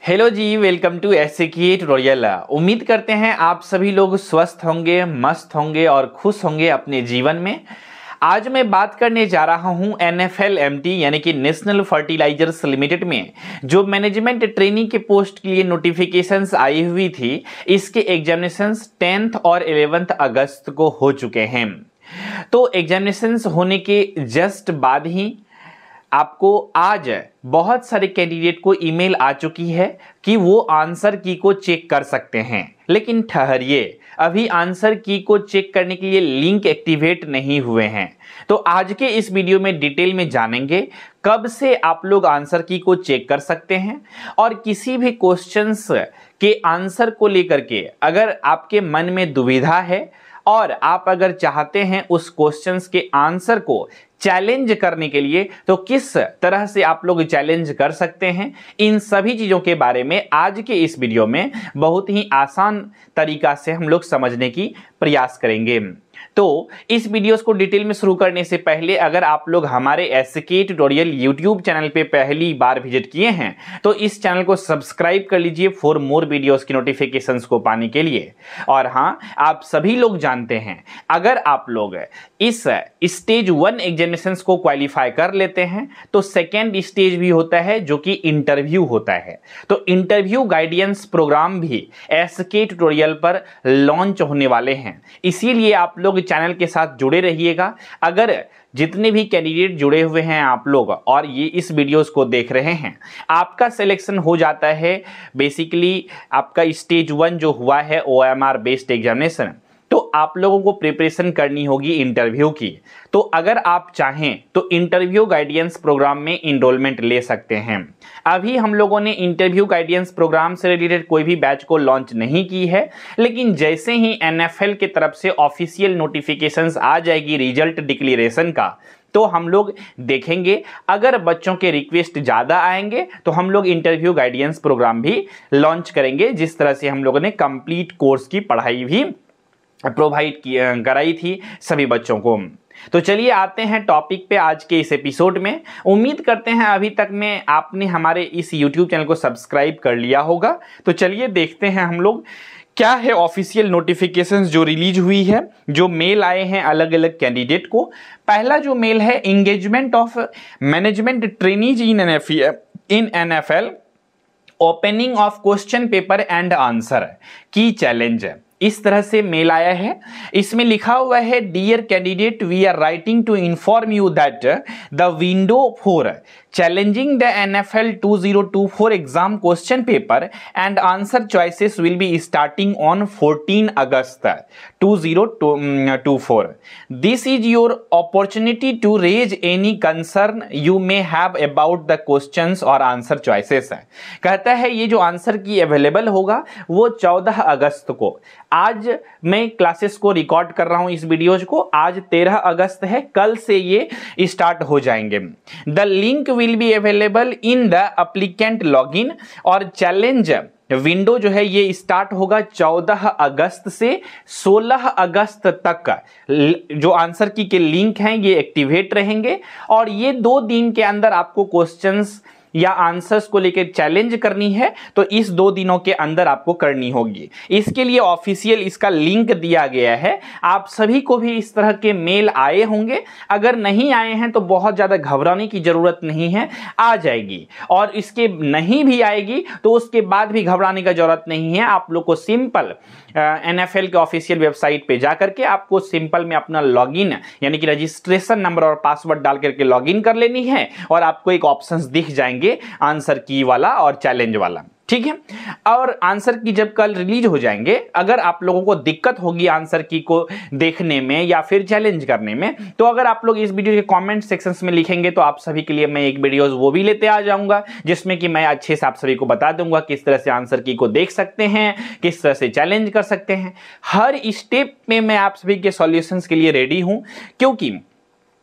Hello जी, welcome to SCK tutorial. उम्मीद करते हैं आप सभी लोग स्वस्थ होंगे, मस्त होंगे और खुश होंगे अपने जीवन में। आज मैं बात करने जा रहा हूं NFLMT यानी कि नेशनल फर्टिलाइजर्स लिमिटेड में जो मैनेजमेंट ट्रेनिंग के पोस्ट के लिए नोटिफिकेशंस आई हुई थी, इसके एग्जामिनेशंस 10th और 11th अगस्त को हो चुके हैं। तो एग्जामिनेशंस होने के जस्ट बाद ही आपको आज बहुत सारे कैंडिडेट को ईमेल आ चुकी है कि वो आंसर की को चेक कर सकते हैं। लेकिन ठहरिए, अभी आंसर की को चेक करने के लिए लिंक एक्टिवेट नहीं हुए हैं। तो आज के इस वीडियो में डिटेल में जानेंगे कब से आप लोग आंसर की को चेक कर सकते हैं, और किसी भी क्वेश्चंस के आंसर को लेकर के अगर आपके मन में दुविधा है और आप अगर चाहते हैं उस क्वेश्चंस के आंसर को चैलेंज करने के लिए, तो किस तरह से आप लोग चैलेंज कर सकते हैं, इन सभी चीजों के बारे में आज के इस वीडियो में बहुत ही आसान तरीका से हम लोग समझने की प्रयास करेंगे। तो इस वीडियोस को डिटेल में शुरू करने से पहले अगर आप लोग हमारे एससीके ट्यूटोरियल यूट्यूब चैनल पे पहली बार विजिट किए हैं तो इस चैनल को सब्सक्राइब कर लीजिए फॉर मोर वीडियोस की नोटिफिकेशंस को पाने के लिए। और हाँ, आप सभी लोग जानते हैं अगर आप लोग इस स्टेज 1 एग्जामिनेशंस को क्वालिफाई कर लेते हैं तो सेकेंड स्टेज भी होता है जो कि इंटरव्यू होता है। तो इंटरव्यू गाइडेंस प्रोग्राम भी एससीके ट्यूटोरियल पर लॉन्च होने वाले हैं, इसीलिए आप लोग चैनल के साथ जुड़े रहिएगा। अगर जितने भी कैंडिडेट जुड़े हुए हैं आप लोग और ये इस वीडियोस को देख रहे हैं, आपका सिलेक्शन हो जाता है, बेसिकली आपका स्टेज 1 जो हुआ है OMR बेस्ड एग्जामिनेशन, तो आप लोगों को प्रिपरेशन करनी होगी इंटरव्यू की। तो अगर आप चाहें तो इंटरव्यू गाइडेंस प्रोग्राम में इनरोलमेंट ले सकते हैं। अभी हम लोगों ने इंटरव्यू गाइडेंस प्रोग्राम से रिलेटेड कोई भी बैच को लॉन्च नहीं की है, लेकिन जैसे ही NFL की तरफ से ऑफिशियल नोटिफिकेशंस आ जाएगी रिजल्ट डिक्लेरेशन का, तो हम लोग देखेंगे। अगर बच्चों के रिक्वेस्ट ज़्यादा आएंगे तो हम लोग इंटरव्यू गाइडेंस प्रोग्राम भी लॉन्च करेंगे, जिस तरह से हम लोगों ने कंप्लीट कोर्स की पढ़ाई भी प्रोवाइड कराई थी सभी बच्चों को। तो चलिए आते हैं टॉपिक पे आज के इस एपिसोड में। उम्मीद करते हैं अभी तक में आपने हमारे इस YouTube चैनल को सब्सक्राइब कर लिया होगा। तो चलिए देखते हैं हम लोग क्या है ऑफिशियल नोटिफिकेशंस जो रिलीज हुई है, जो मेल आए हैं अलग अलग कैंडिडेट को। पहला जो मेल है, engagement of management trainees in NFL, opening of question paper and answer की चैलेंज, इस तरह से मेल आया है। इसमें लिखा हुआ है, dear candidate, we are writing to inform you that the window for challenging the NFL 2024 exam question paper and answer choices will be starting on 14 August 2024। This is your opportunity to raise any concern you may have about the questions और answer choices. कहता है ये जो answer की available होगा वो 14 अगस्त को, आज मैं क्लासेस को रिकॉर्ड कर रहा हूं इस वीडियोज को, आज 13 अगस्त है, कल से ये स्टार्ट हो जाएंगे। The link will be available in the applicant login, और चैलेंज विंडो जो है ये स्टार्ट होगा 14 अगस्त से 16 अगस्त तक। जो आंसर की के लिंक हैं ये एक्टिवेट रहेंगे, और ये 2 दिन के अंदर आपको क्वेश्चंस या आंसर्स को लेकर चैलेंज करनी है, तो इस 2 दिनों के अंदर आपको करनी होगी। इसके लिए ऑफिशियल इसका लिंक दिया गया है। आप सभी को भी इस तरह के मेल आए होंगे, अगर नहीं आए हैं तो बहुत ज़्यादा घबराने की ज़रूरत नहीं है, आ जाएगी। और इसके नहीं भी आएगी तो उसके बाद भी घबराने का ज़रूरत नहीं है। आप लोग को सिंपल NFL के ऑफिशियल वेबसाइट पे जाकर के आपको सिंपल में अपना लॉगिन यानी कि रजिस्ट्रेशन नंबर और पासवर्ड डाल करके लॉगिन कर लेनी है, और आपको एक ऑप्शंस दिख जाएंगे आंसर की वाला और चैलेंज वाला, ठीक है। और आंसर की जब कल रिलीज हो जाएंगे, अगर आप लोगों को दिक्कत होगी आंसर की को देखने में या फिर चैलेंज करने में, तो अगर आप लोग इस वीडियो के कमेंट सेक्शंस में लिखेंगे तो आप सभी के लिए मैं एक वीडियोस वो भी लेते आ जाऊंगा, जिसमें कि मैं अच्छे से आप सभी को बता दूंगा किस तरह से आंसर की को देख सकते हैं, किस तरह से चैलेंज कर सकते हैं। हर स्टेप में मैं आप सभी के सॉल्यूशंस के लिए रेडी हूं, क्योंकि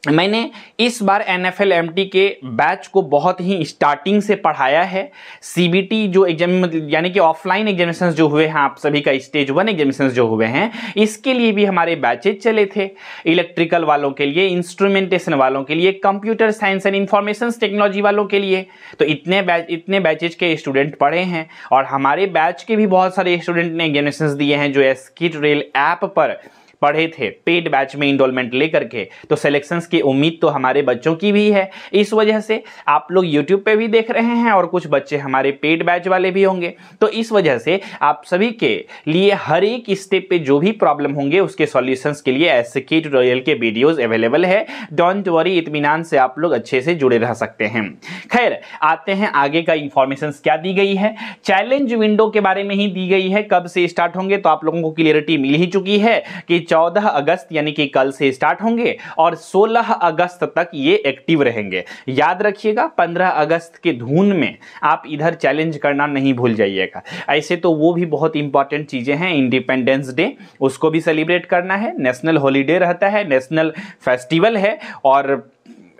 मैंने इस बार NFL MT के बैच को बहुत ही स्टार्टिंग से पढ़ाया है। CBT जो एग्जाम यानी कि ऑफलाइन एग्जामिनेशंस जो हुए हैं, आप सभी का स्टेज 1 एग्जामिनेशंस जो हुए हैं, इसके लिए भी हमारे बैचेज चले थे। इलेक्ट्रिकल वालों के लिए, इंस्ट्रूमेंटेशन वालों के लिए, computer science and information technology वालों के लिए, तो इतने बैचेज के स्टूडेंट पढ़े हैं। और हमारे बैच के भी बहुत सारे स्टूडेंट ने एग्जामिनेशंस दिए हैं जो स्किट रेल ऐप पर पढ़े थे, पेड बैच में इनरोलमेंट लेकर के। तो सिलेक्शंस की उम्मीद तो हमारे बच्चों की भी है। इस वजह से आप लोग यूट्यूब पे भी देख रहे हैं और कुछ बच्चे हमारे पेड बैच वाले भी होंगे। तो इस वजह से आप सभी के लिए हर एक स्टेप पे जो भी प्रॉब्लम होंगे उसके सॉल्यूशंस के लिए एसके ट्यूटोरियल के वीडियोस अवेलेबल है। डोंट वरी, इत्मीनान से आप लोग अच्छे से जुड़े रह सकते हैं। खैर, आते हैं आगे का इंफॉर्मेशन क्या दी गई है। चैलेंज विंडो के बारे में ही दी गई है, कब से स्टार्ट होंगे तो आप लोगों को क्लियरिटी मिल ही चुकी है कि 14 अगस्त यानी कि कल से स्टार्ट होंगे और 16 अगस्त तक ये एक्टिव रहेंगे। याद रखिएगा, 15 अगस्त के धुन में आप इधर चैलेंज करना नहीं भूल जाइएगा। ऐसे तो वो भी बहुत इंपॉर्टेंट चीजें हैं। इंडिपेंडेंस डे, उसको भी सेलिब्रेट करना है, नेशनल हॉलीडे रहता है, नेशनल फेस्टिवल है। और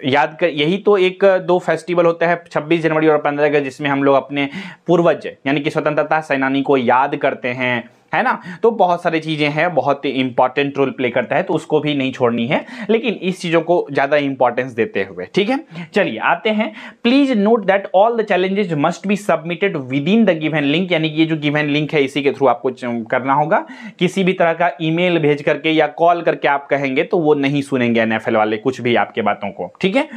याद कर, यही तो एक दो फेस्टिवल होता है, 26 जनवरी और 15 अगस्त, जिसमें हम लोग अपने पूर्वज यानी कि स्वतंत्रता सेनानी को याद करते हैं, है ना। तो बहुत सारी चीजें हैं, बहुत इंपॉर्टेंट रोल प्ले करता है, तो उसको भी नहीं छोड़नी है, लेकिन इस चीजों को ज्यादा इंपॉर्टेंस देते हुए। ठीक है, चलिए आते हैं। Please note that all the challenges must be submitted with in the given link, यानी कि ये जो गिवन लिंक है इसी के थ्रू आपको करना होगा। किसी भी तरह का ईमेल भेज करके या कॉल करके आप कहेंगे तो वो नहीं सुनेंगे NFL वाले कुछ भी आपके बातों को। ठीक है,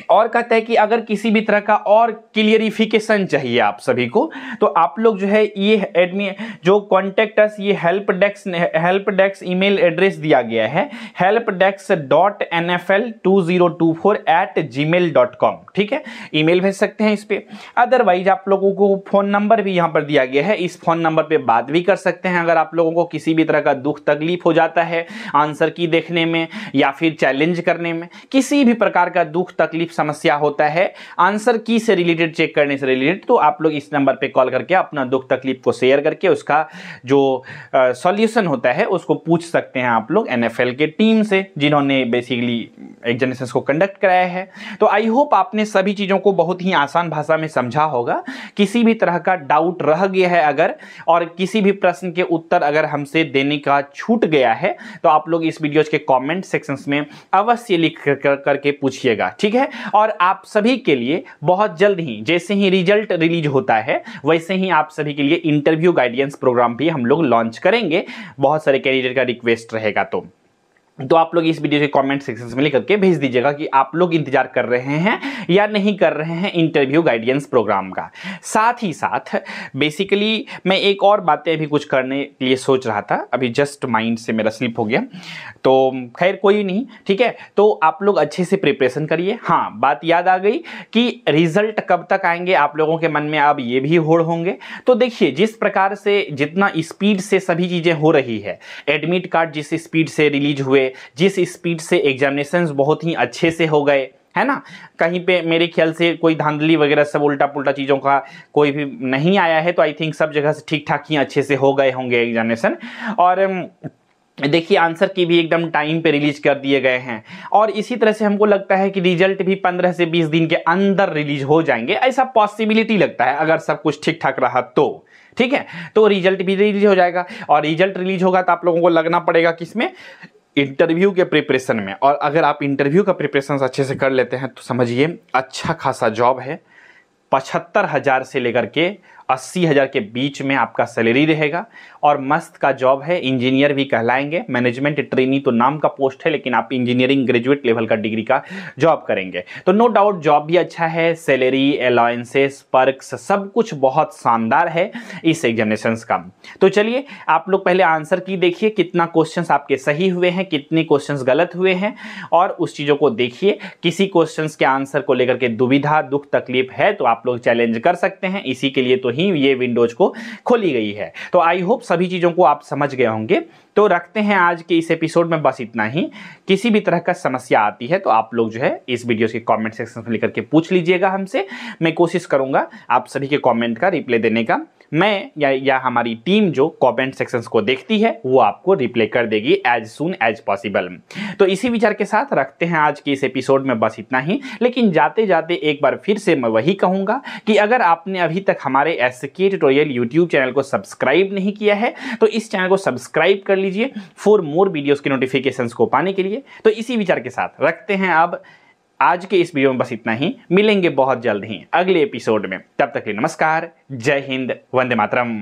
और कहता है कि अगर किसी भी तरह का और क्लियरिफिकेशन चाहिए आप सभी को, तो आप लोग जो है ये एडमिन जो कॉन्टेक्ट अस, ये हेल्प डेस्क ईमेल एड्रेस दिया गया है, helpdesk.nfl2024@gmail.com। ठीक है, ईमेल भेज सकते हैं इस पे। अदरवाइज आप लोगों को फोन नंबर भी यहां पर दिया गया है, इस फोन नंबर पे बात भी कर सकते हैं। अगर आप लोगों को किसी भी तरह का दुख तकलीफ हो जाता है आंसर की देखने में या फिर चैलेंज करने में, किसी भी प्रकार का दुख तकलीफ समस्या होता है आंसर की से रिलेटेड, चेक करने से रिलेटेड, तो आप लोग इस नंबर पे कॉल करके अपना दुख तकलीफ को शेयर करके उसका जो सॉल्यूशन होता है उसको पूछ सकते हैं आप लोग NFL के टीम से, जिन्होंने बेसिकली एग्जामिनेशंस को कंडक्ट कराया है। तो आई होप आपने सभी चीजों को बहुत ही आसान भाषा में समझा होगा। किसी भी तरह का डाउट रह गया है अगर, और किसी भी प्रश्न के उत्तर अगर हमसे देने का छूट गया है, तो आप लोग इस वीडियो के कमेंट सेक्शंस में अवश्य लिख करके पूछिएगा। ठीक है, और आप सभी के लिए बहुत जल्द ही, जैसे ही रिजल्ट रिलीज होता है वैसे ही आप सभी के लिए इंटरव्यू गाइडेंस प्रोग्राम भी हम लोग लॉन्च करेंगे। बहुत सारे कैंडिडेट का रिक्वेस्ट रहेगा, तो आप लोग इस वीडियो के कमेंट सेक्शन में लिख करके भेज दीजिएगा कि आप लोग इंतजार कर रहे हैं या नहीं कर रहे हैं इंटरव्यू गाइडेंस प्रोग्राम का। साथ ही साथ बेसिकली मैं एक और बातें भी कुछ करने के लिए सोच रहा था, अभी जस्ट माइंड से मेरा स्लिप हो गया, तो खैर कोई नहीं। ठीक है, तो आप लोग अच्छे से प्रिपरेशन करिए। हाँ, बात याद आ गई कि रिजल्ट कब तक आएंगे, आप लोगों के मन में अब ये भी होड़ होंगे। तो देखिए, जिस प्रकार से जितना स्पीड से सभी चीजें हो रही है, एडमिट कार्ड जिस स्पीड से रिलीज हुए, जिस स्पीड से एग्जामिनेशंस बहुत ही अच्छे से हो गए, है ना, कहीं पे मेरे ख्याल से कोई धांधली वगैरह सब उल्टा पुल्टा चीजों का कोई भी नहीं आया है, तो आई थिंक सब जगह से ठीक ठाक ही अच्छे से हो गए होंगे एग्जामिनेशन। और देखिए, आंसर की भी एकदम टाइम पे रिलीज कर दिए गए हैं, और इसी तरह से हमको लगता है कि रिजल्ट भी 15 से 20 दिन के अंदर रिलीज हो जाएंगे, ऐसा पॉसिबिलिटी लगता है अगर सब कुछ ठीक ठाक रहा तो। ठीक है, तो रिजल्ट भी रिलीज हो जाएगा, और रिजल्ट रिलीज होगा तो आप लोगों को लगना पड़ेगा किसमें, इंटरव्यू के प्रिपरेशन में। और अगर आप इंटरव्यू का प्रिपरेशन अच्छे से कर लेते हैं तो समझिए अच्छा खासा जॉब है। 75,000 से लेकर के 80,000 के बीच में आपका सैलरी रहेगा, और मस्त का जॉब है। इंजीनियर भी कहलाएंगे, मैनेजमेंट ट्रेनी तो नाम का पोस्ट है, लेकिन आप इंजीनियरिंग ग्रेजुएट लेवल का डिग्री का जॉब करेंगे। तो नो डाउट जॉब भी अच्छा है, सैलरी, अलाउंसेस, पर्क्स सब कुछ बहुत शानदार है इस एग्जामिनेशंस का। तो चलिए आप लोग पहले आंसर की देखिए, कितना क्वेश्चंस आपके सही हुए हैं, कितने क्वेश्चंस गलत हुए हैं, और उस चीजों को देखिए। किसी क्वेश्चंस के आंसर को लेकर के दुविधा, दुख, तकलीफ है तो आप लोग चैलेंज कर सकते हैं। इसी के लिए तो ही ये विंडोज को खोली गई है। तो आई होप सभी चीजों को आप समझ गए होंगे। तो रखते हैं आज के इस एपिसोड में बस इतना ही। किसी भी तरह का समस्या आती है तो आप लोग जो है इस वीडियो के कमेंट सेक्शन में लेकर के पूछ लीजिएगा हमसे। मैं कोशिश करूंगा आप सभी के कमेंट का रिप्लाई देने का। मैं या हमारी टीम जो कमेंट सेक्शंस को देखती है वो आपको रिप्लाई कर देगी एज सून एज पॉसिबल। तो इसी विचार के साथ रखते हैं आज के इस एपिसोड में बस इतना ही। लेकिन जाते जाते एक बार फिर से मैं वही कहूंगा कि अगर आपने अभी तक हमारे एसके ट्यूटोरियल यूट्यूब चैनल को सब्सक्राइब नहीं किया है तो इस चैनल को सब्सक्राइब कर लीजिए फॉर मोर वीडियोस के नोटिफिकेशंस को पाने के लिए। तो इसी विचार के साथ रखते हैं अब आज के इस वीडियो में बस इतना ही। मिलेंगे बहुत जल्द ही अगले एपिसोड में, तब तक के लिए नमस्कार, जय हिंद, वंदे मातरम।